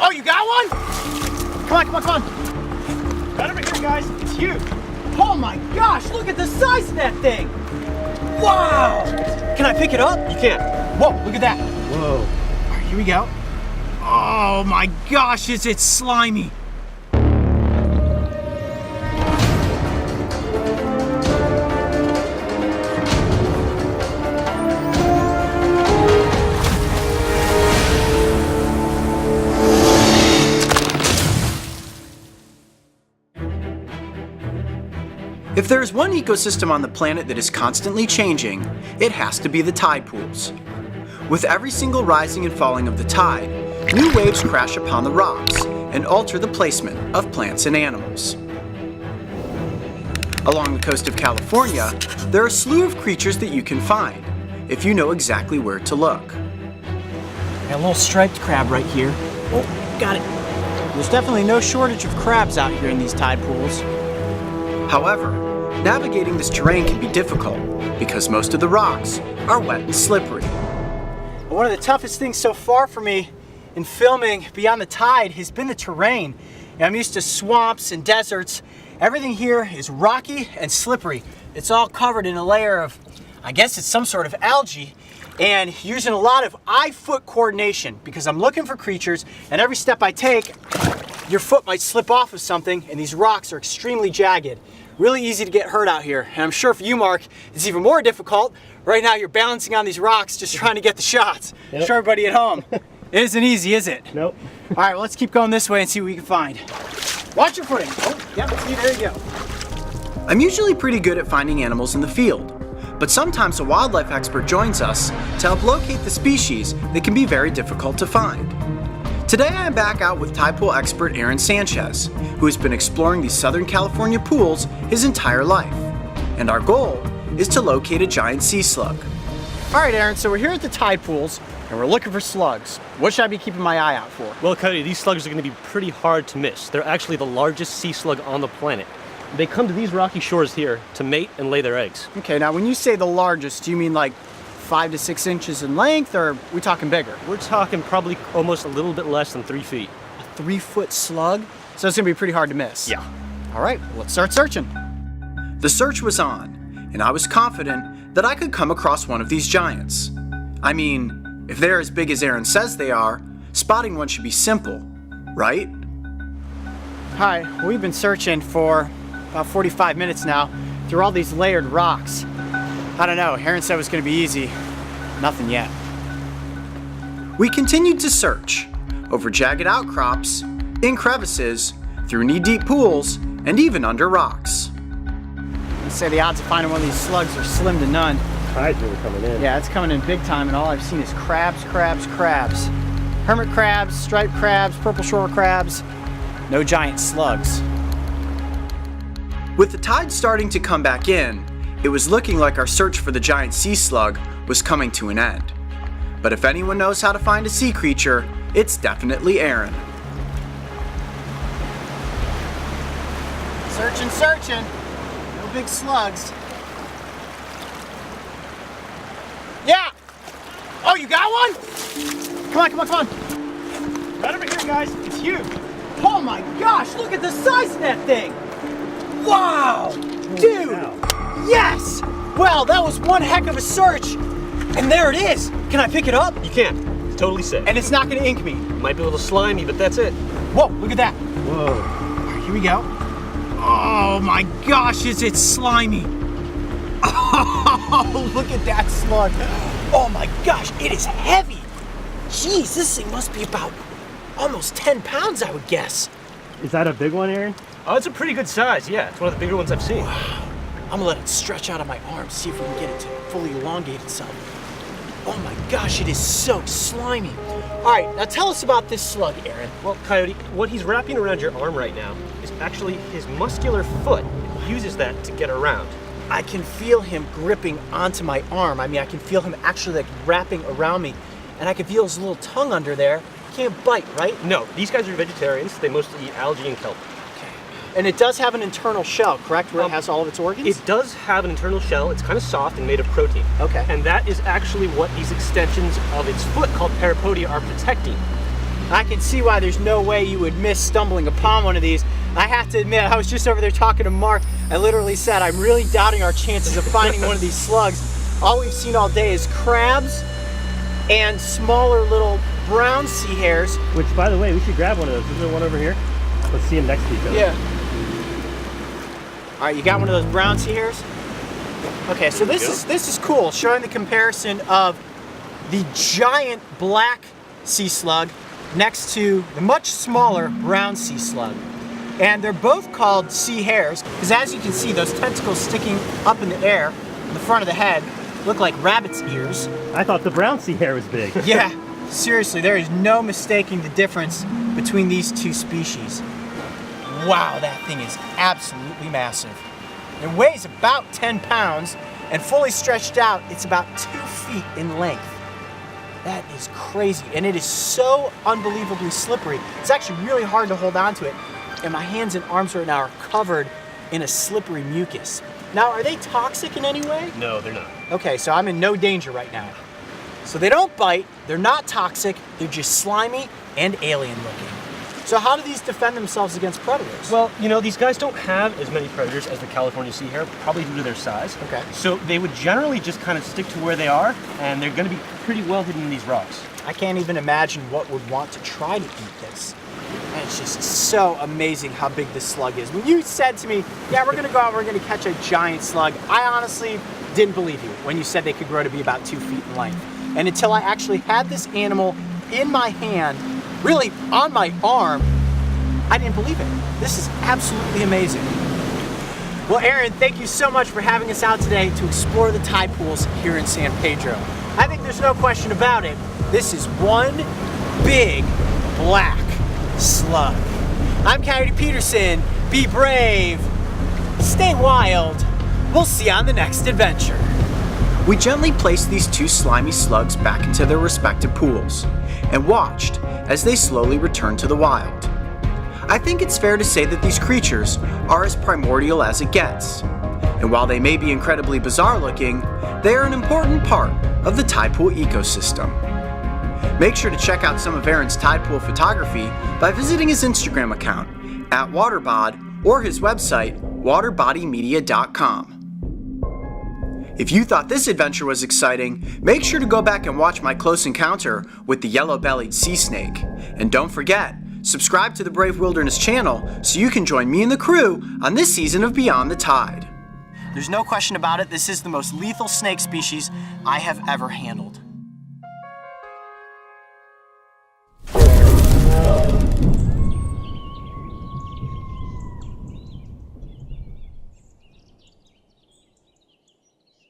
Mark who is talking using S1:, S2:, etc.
S1: Oh, you got one? Come on, come on, come on. Got over here, guys. It's huge. Oh my gosh, look at the size of that thing. Wow. Can I pick it up?
S2: You can't.
S1: Whoa, look at that.
S2: Whoa.
S1: All right, here we go. Oh my gosh, is it slimy. If there's one ecosystem on the planet that is constantly changing, it has to be the tide pools. With every single rising and falling of the tide, new waves crash upon the rocks and alter the placement of plants and animals. Along the coast of California, there are a slew of creatures that you can find, if you know exactly where to look. Got a little striped crab right here. Oh, got it. There's definitely no shortage of crabs out here in these tide pools. However, navigating this terrain can be difficult because most of the rocks are wet and slippery. One of the toughest things so far for me in filming Beyond the Tide has been the terrain. I'm used to swamps and deserts. Everything here is rocky and slippery. It's all covered in a layer of, I guess it's some sort of algae, and using a lot of eye-foot coordination because I'm looking for creatures, and every step I take, your foot might slip off of something, and these rocks are extremely jagged. Really easy to get hurt out here. And I'm sure for you, Mark, it's even more difficult. Right now you're balancing on these rocks just trying to get the shots. Yep. Sure, everybody at home. It isn't easy, is it?
S2: Nope.
S1: All right, well, let's keep going this way and see what we can find. Watch your footing. Oh, yep, see, there you go. I'm usually pretty good at finding animals in the field, but sometimes a wildlife expert joins us to help locate the species that can be very difficult to find. Today I am back out with tide pool expert Aaron Sanchez, who has been exploring these Southern California pools his entire life. And our goal is to locate a giant sea slug. All right, Aaron, so we're here at the tide pools and we're looking for slugs. What should I be keeping my eye out for?
S2: Well, Cody, these slugs are going to be pretty hard to miss. They're actually the largest sea slug on the planet. They come to these rocky shores here to mate and lay their eggs.
S1: Okay, now when you say the largest, do you mean like 5 to 6 inches in length, or are we talking bigger?
S2: We're talking probably almost a little bit less than 3 feet.
S1: A 3-foot slug? So it's gonna be pretty hard to miss.
S2: Yeah.
S1: All right, let's start searching. The search was on, and I was confident that I could come across one of these giants. I mean, if they're as big as Aaron says they are, spotting one should be simple, right? Hi, we've been searching for about 45 minutes now through all these layered rocks. I don't know, Aaron said it was gonna be easy. Nothing yet. We continued to search over jagged outcrops, in crevices, through knee-deep pools, and even under rocks. I'd say the odds of finding one of these slugs are slim to none.
S2: Tide's really coming in.
S1: Yeah, it's coming in big time, and all I've seen is crabs, crabs, crabs. Hermit crabs, striped crabs, purple shore crabs. No giant slugs. With the tide starting to come back in, it was looking like our search for the giant sea slug was coming to an end. But if anyone knows how to find a sea creature, it's definitely Aaron. Searching, searching. No big slugs. Yeah! Oh, you got one? Come on, come on, come on. Right over here, guys. It's huge. Oh my gosh, look at the size of that thing. Wow! Dude! Yes! Well, that was one heck of a search. And there it is. Can I pick it up?
S2: You can't. It's totally safe.
S1: And it's not going to ink me.
S2: Might be a little slimy, but that's it.
S1: Whoa, look at that.
S2: Whoa.
S1: All right, here we go. Oh my gosh, is it slimy. Oh, look at that slug. Oh my gosh, it is heavy. Jeez, this thing must be about almost 10 pounds, I would guess.
S2: Is that a big one, Aaron? Oh, it's a pretty good size, yeah. It's one of the bigger ones I've seen.
S1: Wow. I'm gonna let it stretch out on my arm, see if we can get it to fully elongate itself. Oh my gosh, it is so slimy. All right, now tell us about this slug, Aaron.
S2: Well, Coyote, what he's wrapping around your arm right now is actually his muscular foot. He uses that to get around.
S1: I can feel him gripping onto my arm. I mean, I can feel him actually like wrapping around me, and I can feel his little tongue under there. Can't bite, right?
S2: No, these guys are vegetarians. They mostly eat algae and kelp.
S1: And it does have an internal shell, correct, where it has all of its organs?
S2: It does have an internal shell. It's kind of soft and made of protein.
S1: Okay.
S2: And that is actually what these extensions of its foot, called parapodia, are protecting.
S1: I can see why there's no way you would miss stumbling upon one of these. I have to admit, I was just over there talking to Mark. I literally said, I'm really doubting our chances of finding one of these slugs. All we've seen all day is crabs and smaller little brown sea hares.
S2: Which, by the way, we should grab one of those. Is there one over here? Let's see them next to each other.
S1: Yeah. All right, you got one of those brown sea hares? Okay, so this is cool, showing the comparison of the giant black sea slug next to the much smaller brown sea slug. And they're both called sea hares, because as you can see, those tentacles sticking up in the air in the front of the head look like rabbit's ears.
S2: I thought the brown sea hare was big.
S1: Yeah, seriously, there is no mistaking the difference between these two species. Wow, that thing is absolutely massive. It weighs about 10 pounds, and fully stretched out, it's about 2 feet in length. That is crazy, and it is so unbelievably slippery. It's actually really hard to hold on to it, and my hands and arms right now are covered in a slippery mucus. Now, are they toxic in any way?
S2: No, they're not.
S1: Okay, so I'm in no danger right now. So they don't bite, they're not toxic, they're just slimy and alien looking. So how do these defend themselves against predators?
S2: Well, you know, these guys don't have as many predators as the California sea hare, probably due to their size.
S1: Okay.
S2: So they would generally just kind of stick to where they are, and they're going to be pretty well hidden in these rocks.
S1: I can't even imagine what would want to try to eat this. And it's just so amazing how big this slug is. When you said to me, yeah, we're gonna go out, we're gonna catch a giant slug, I honestly didn't believe you when you said they could grow to be about 2 feet in length. And until I actually had this animal in my hand, really on my arm, I didn't believe it. This is absolutely amazing. Well, Aaron, thank you so much for having us out today to explore the tide pools here in San Pedro. I think there's no question about it. This is one big black slug. I'm Coyote Peterson. Be brave. Stay wild. We'll see you on the next adventure. We gently placed these two slimy slugs back into their respective pools and watched as they slowly returned to the wild. I think it's fair to say that these creatures are as primordial as it gets. And while they may be incredibly bizarre looking, they are an important part of the tide pool ecosystem. Make sure to check out some of Aaron's tide pool photography by visiting his Instagram account @waterbod or his website waterbodymedia.com. If you thought this adventure was exciting, make sure to go back and watch my close encounter with the yellow-bellied sea snake. And don't forget, subscribe to the Brave Wilderness channel so you can join me and the crew on this season of Beyond the Tide. There's no question about it, this is the most lethal snake species I have ever handled.